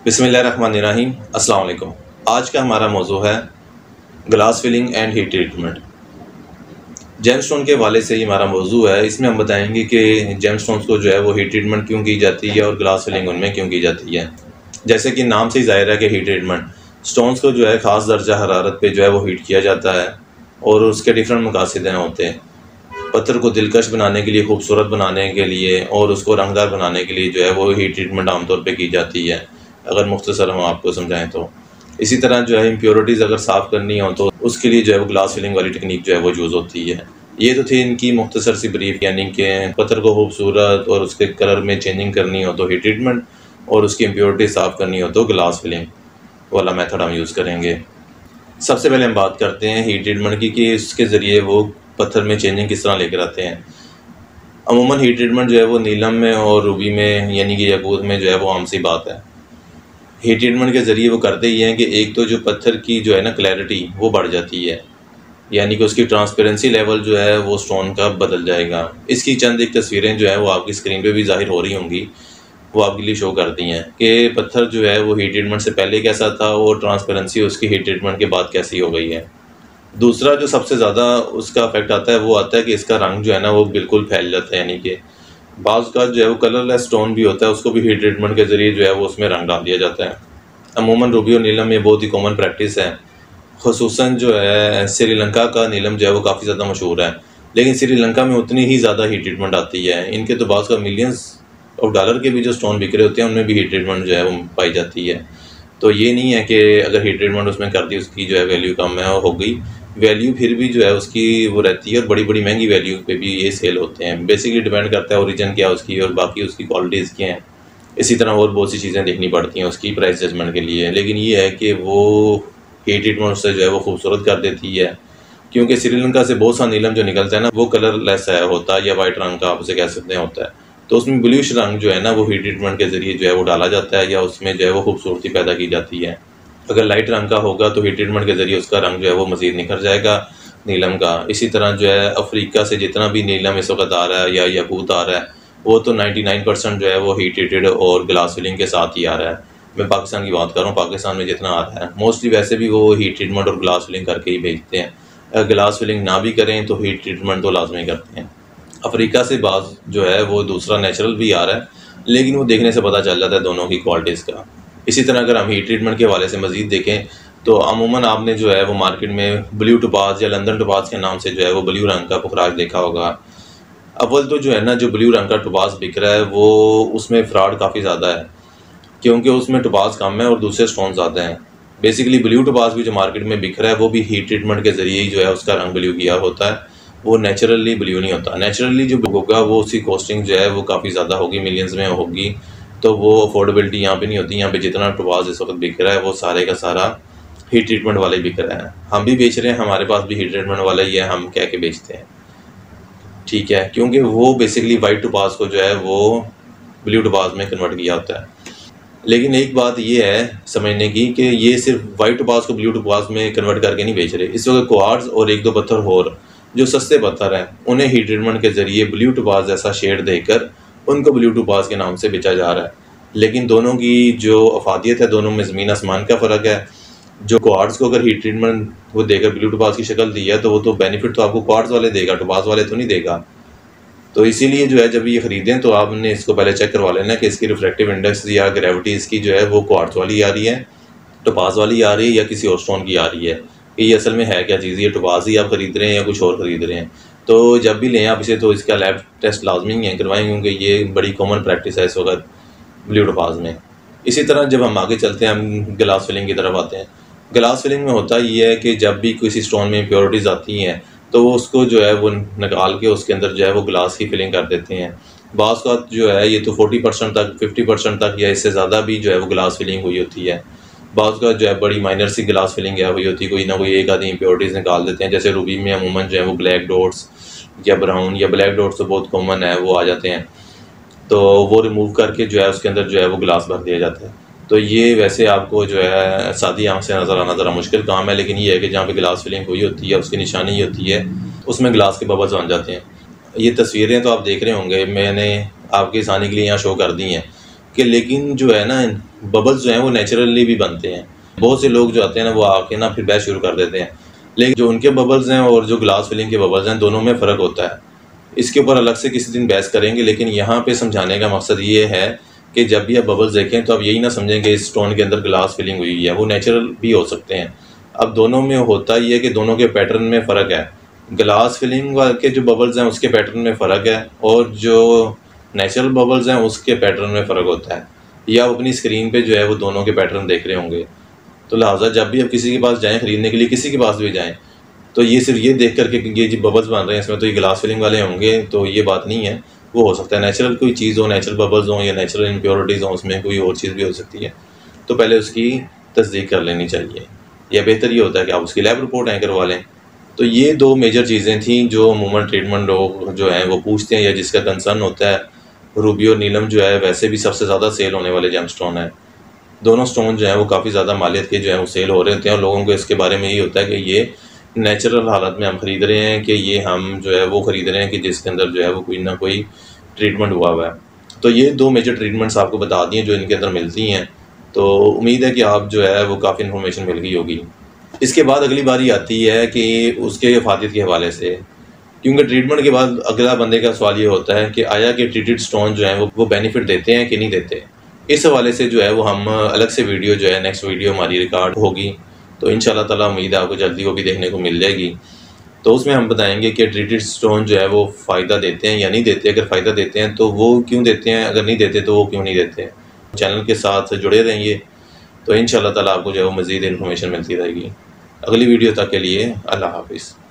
बिस्मिल्लाहिर्रहमानिर्रहीम। अस्सलाम वालेकुम। आज का हमारा मौजू है glass filling and heat treatment. Gemstone के हवाले से ही हमारा मौजू है। इसमें हम बताएंगे कि जेमस्टोन्स को जो है वो हीट ट्रीटमेंट क्यों की जाती है और ग्लास फिलिंग उनमें क्यों की जाती है। जैसे कि नाम से ही ज़ाहिर है कि हीट ट्रीटमेंट, स्टोन्स को जो है ख़ास दर्जा हरारत पे जो है वो हीट किया जाता है और उसके डिफरेंट मकासद होते हैं। पत्थर को दिलकश बनाने के लिए, खूबसूरत बनाने के लिए और उसको रंगदार बनाने के लिए जो है वो हीट ट्रीटमेंट आमतौर पर की जाती है, अगर मुख्तसर हम आपको समझाएं तो। इसी तरह जो है इम्प्योरिटीज़ अगर साफ़ करनी हो तो उसके लिए जो है वो ग्लास फिलिंग वाली टेक्निक जो है वो यूज़ होती है। ये तो थी इनकी मुख्तसर सी ब्रीफ, यानी कि पत्थर को खूबसूरत और उसके कलर में चेंजिंग करनी हो तो हीट ट्रीटमेंट और उसकी इम्प्योरिटी साफ़ करनी हो तो ग्लास फिलिंग वाला मेथड हम यूज़ करेंगे। सबसे पहले हम बात करते हैं हीट ट्रीटमेंट की कि इसके ज़रिए वो पत्थर में चेंजिंग किस तरह लेकर आते हैं। अमूमन हीट ट्रीटमेंट जो है वो नीलम में और रूबी में यानी कि याकूत में जो है वो आम सी बात है। हीट ट्रीटमेंट के ज़रिए वो करते ही हैं कि एक तो जो पत्थर की जो है ना क्लैरिटी वो बढ़ जाती है, यानी कि उसकी ट्रांसपेरेंसी लेवल जो है वो स्टोन का बदल जाएगा। इसकी चंद एक तस्वीरें जो है वो आपकी स्क्रीन पे भी ज़ाहिर हो रही होंगी, वो आपके लिए शो करती हैं कि पत्थर जो है वो हीट ट्रीटमेंट से पहले कैसा था और ट्रांसपेरेंसी उसकी हीट ट्रीटमेंट के बाद कैसी हो गई है। दूसरा जो सबसे ज़्यादा उसका अफेक्ट आता है वो आता है कि इसका रंग जो है ना वो बिल्कुल फैल जाता है, यानी कि बाज़ का जो है वो कलरलेस स्टोन भी होता है, उसको भी हीट ट्रीटमेंट के ज़रिए जो है वो उसमें रंग डाल दिया जाता है। अमूमन रूबी और नीलम में बहुत ही कॉमन प्रैक्टिस है। ख़ुसूसन जो है श्रीलंका का नीलम जो है वो काफ़ी ज़्यादा मशहूर है, लेकिन श्रीलंका में उतनी ही ज़्यादा हीट ट्रीटमेंट आती है। इनके तो बाज़ का मिलियंस ऑफ डॉलर के भी जो स्टोन बिक रहे होते हैं उनमें भी हीट ट्रीटमेंट जो है वो पाई जाती है। तो ये नहीं है कि अगर हीट ट्रीटमेंट उसमें कर दी उसकी जो है वैल्यू कम है, हो गई वैल्यू फिर भी जो है उसकी वो रहती है और बड़ी बड़ी महंगी वैल्यू पे भी ये सेल होते हैं। बेसिकली डिपेंड करता है ओरिजिन क्या उसकी और बाकी उसकी क्वालिटीज़ क्या हैं। इसी तरह और बहुत सी चीज़ें देखनी पड़ती हैं उसकी प्राइस जजमेंट के लिए, लेकिन ये है कि वो हीट ट्रीटमेंट से जो है वो खूबसूरत कर देती है, क्योंकि श्रीलंका से बहुत सा नीलम जो निकलता है ना वो कलरलेस होता है या वाइट रंग का आप उसे कह सकते हैं होता है। तो उसमें ब्लूइश रंग जो है ना वो हीट ट्रीटमेंट के ज़रिए जो है वो डाला जाता है या उसमें जो है वो खूबसूरती पैदा की जाती है। अगर लाइट रंग का होगा तो हीट ट्रीटमेंट के ज़रिए उसका रंग जो है वो मज़ीद निखर जाएगा नीलम का। इसी तरह जो है अफ्रीका से जितना भी नीलम इस वक्त आ रहा है या याकूत आ रहा है वो तो 99% जो है वो हीट ट्रीटेड और ग्लास फिलिंग के साथ ही आ रहा है। मैं पाकिस्तान की बात कर रहा हूँ, पाकिस्तान में जितना आ रहा है मोस्टली वैसे भी वो हीट ट्रीटमेंट और ग्लास फिलिंग करके ही भेजते हैं। अगर ग्लास फिलिंग ना भी करें तो हीट ट्रीटमेंट तो लाजमी करते हैं। अफ्रीका से बाज़ जो है वो दूसरा नेचुरल भी आ रहा है, लेकिन वो देखने से पता चल जाता है दोनों की क्वालिटीज़ का। इसी तरह अगर हम हीट ट्रीटमेंट के हवाले से मज़ीद देखें तो अमूमन आपने जो है वो मार्केट में ब्लू टोपाज या लंदन टोपाज के नाम से जो है वो ब्लू रंग का पुखराज देखा होगा। अव्वल तो जो है ना जो ब्लू रंग का टोपाज बिक रहा है वो उसमें फ्रॉड काफ़ी ज़्यादा है, क्योंकि उसमें टोपाज कम है और दूसरे स्टोन ज़्यादा हैं। बेसिकली ब्लू टोपाज भी जो मार्केट में बिक रहा है वो भी हीट ट्रीटमेंट के ज़रिए ही जो है उसका रंग ब्लू किया होता है, वो नेचुरली ब्लू नहीं होता। नेचुरली जो होगा वो उसकी कॉस्टिंग जो है वो काफ़ी ज़्यादा होगी, मिलियंस में होगी, तो वो अफोर्डेबिलिटी यहाँ पे नहीं होती। यहाँ पे जितना टोपाज इस वक्त बिक रहा है वो सारे का सारा हीट ट्रीटमेंट वाले बिक रहा है। हम भी बेच रहे हैं, हमारे पास भी हीट ट्रीटमेंट वाला ही है, हम कह के बेचते हैं, ठीक है, क्योंकि वो बेसिकली वाइट टोपाज को जो है वो ब्लू टोपाज में कन्वर्ट किया होता है। लेकिन एक बात ये है समझने की कि ये सिर्फ वाइट टोपाज को ब्लू टोपाज में कन्वर्ट करके नहीं बेच रहे। इस वक्त क्वार्ट्ज और एक दो पत्थर और जो सस्ते पत्थर हैं उन्हें हीट ट्रीटमेंट के ज़रिए ब्लू टोपाज जैसा शेड देकर उनको ब्लू टोपाज के नाम से बेचा जा रहा है। लेकिन दोनों की जो अफादियत है, दोनों में ज़मीन आसमान का फ़र्क है। जो क्वार्ट्ज को अगर हीट ट्रीटमेंट वो देकर ब्लू टोपाज की शक्ल दी है तो वो तो बेनिफिट तो आपको क्वार्ट्ज वाले देगा, टोपाज वाले तो नहीं देगा। तो इसीलिए जो है जब ये ख़रीदें तो आपने इसको पहले चेक करवा लेना कि इसकी रिफ्रैक्टिव इंडेक्स या ग्रेविटी इसकी जो है वो क्वार्ट्ज वाली आ रही है, टोपाज वाली आ रही है या किसी और स्टोन की आ रही है, कि ये असल में है क्या चीज़, ये टोपाज ही आप ख़रीद रहे हैं या कुछ और ख़रीद रहे हैं। तो जब भी लें आप इसे तो इसका लैब टेस्ट लाजमी है करवाएं, क्योंकि ये बड़ी कॉमन प्रैक्टिस है इस वक्त ब्लू टोपाज में। इसी तरह जब हम आगे चलते हैं, हम ग्लास फिलिंग की तरफ आते हैं। ग्लास फिलिंग में होता ये है कि जब भी किसी स्टोन में इम्प्योरिटीज़ आती हैं तो वो उसको जो है वो निकाल के उसके अंदर जो है वो ग्लास की फिलिंग कर देते हैं। बाज़ का जो है ये तो 40% तक, 50% तक या इससे ज़्यादा भी जो है वो ग्लास फिलिंग हुई होती है। बाज़ का जो है बड़ी माइनर सी ग्लास फिलिंग हुई होती है, कोई ना कोई एक आधी इम्प्योरिटीज़ निकाल देते हैं। जैसे रूबी में अमूमन जो है वो ब्लैक डॉट्स या ब्राउन या ब्लैक डॉट्स तो बहुत कॉमन है, वो आ जाते हैं, तो वो रिमूव करके जो है उसके अंदर जो है वो ग्लास भर दिया जाता है। तो ये वैसे आपको जो है सादी आँख से नज़र आना ज़रा मुश्किल काम है, लेकिन ये है कि जहाँ पे ग्लास फिलिंग हुई होती है उसकी निशानी ही होती है, उसमें ग्लास के बबल्स बन जाते हैं। ये तस्वीरें तो आप देख रहे होंगे, मैंने आपके आसानी के लिए यहाँ शो कर दी हैं कि लेकिन जो है ना बबल्स जो हैं वो नेचुरली भी बनते हैं। बहुत से लोग जो आते हैं ना वो आके ना फिर बहस शुरू कर देते हैं, लेकिन जो उनके बबल्स हैं और जो ग्लास फिलिंग के बबल्स हैं दोनों में फ़र्क होता है। इसके ऊपर अलग से किसी दिन बहस करेंगे, लेकिन यहाँ पे समझाने का मकसद ये है कि जब भी आप बबल्स देखें तो आप यही ना समझें कि इस स्टोन के अंदर ग्लास फिलिंग हुई है, वो नेचुरल भी हो सकते हैं। अब दोनों में होता ही है कि दोनों के पैटर्न में फ़र्क है। ग्लास फिलिंग के जो बबल्स हैं उसके पैटर्न में फ़र्क है और जो नेचुरल बबल्स हैं उसके पैटर्न में फ़र्क होता है। या आप अपनी स्क्रीन पे जो है वो दोनों के पैटर्न देख रहे होंगे। तो लिहाजा जब भी आप किसी के पास जाएँ ख़रीदने के लिए, किसी के पास भी जाएँ, तो ये सिर्फ ये देख कर के ये जो बबल्स बन रहे हैं इसमें तो ये ग्लास फिलिंग वाले होंगे, तो ये बात नहीं है। वो हो सकता है नेचुरल कोई चीज़ हो, नेचुरल बबल्स हों या नेचुरल इम्प्योरिटीज़ हों, उसमें कोई और चीज़ भी हो सकती है। तो पहले उसकी तस्दीक कर लेनी चाहिए, या बेहतर ये होता है कि आप उसकी लैब रिपोर्ट आएँ करवा लें। तो ये 2 मेजर चीज़ें थी जो अमूमन ट्रीटमेंट लोग जो हैं वो पूछते हैं या जिसका कंसर्न होता है। रूबी और नीलम जो है वैसे भी सबसे ज़्यादा सेल होने वाले जेमस्टोन हैं। दोनों स्टोन जो हैं वो काफ़ी ज़्यादा मालियत के जो हैं वो सेल हो रहे होते हैं और लोगों को इसके बारे में यही होता है कि ये नेचुरल हालत में हम ख़रीद रहे हैं, कि ये हम जो है वो ख़रीद रहे हैं कि जिसके अंदर जो है वो कोई ना कोई ट्रीटमेंट हुआ हुआ है। तो ये 2 मेजर ट्रीटमेंट्स आपको बता दिए जो इनके अंदर मिलती हैं। तो उम्मीद है कि आप जो है वो काफ़ी इन्फॉर्मेशन मिल गई होगी। इसके बाद अगली बारी आती है कि उसके फ़ायदे के हवाले से, क्योंकि ट्रीटमेंट के बाद अगला बंदे का सवाल ये होता है कि आया कि ट्रीटेड स्टोन जो हैं वो बेनिफिट देते हैं कि नहीं देते। इस हवाले से जो है वो हम अलग से वीडियो जो है नेक्स्ट वीडियो हमारी रिकॉर्ड होगी, तो इंशाल्लाह ताला उम्मीद है आपको जल्दी वो भी देखने को मिल जाएगी। तो उसमें हम बताएंगे कि ट्रीटेड स्टोन जो है वो फ़ायदा देते हैं या नहीं देते। अगर फ़ायदा देते हैं तो वो क्यों देते हैं, अगर नहीं देते तो वो क्यों नहीं देते। चैनल के साथ जुड़े रहिए, तो इंशाल्लाह ताला आपको जो है वो मज़ीद इन्फॉर्मेशन मिलती रहेगी। अगली वीडियो तक के लिए अल्लाह हाफ़िज़।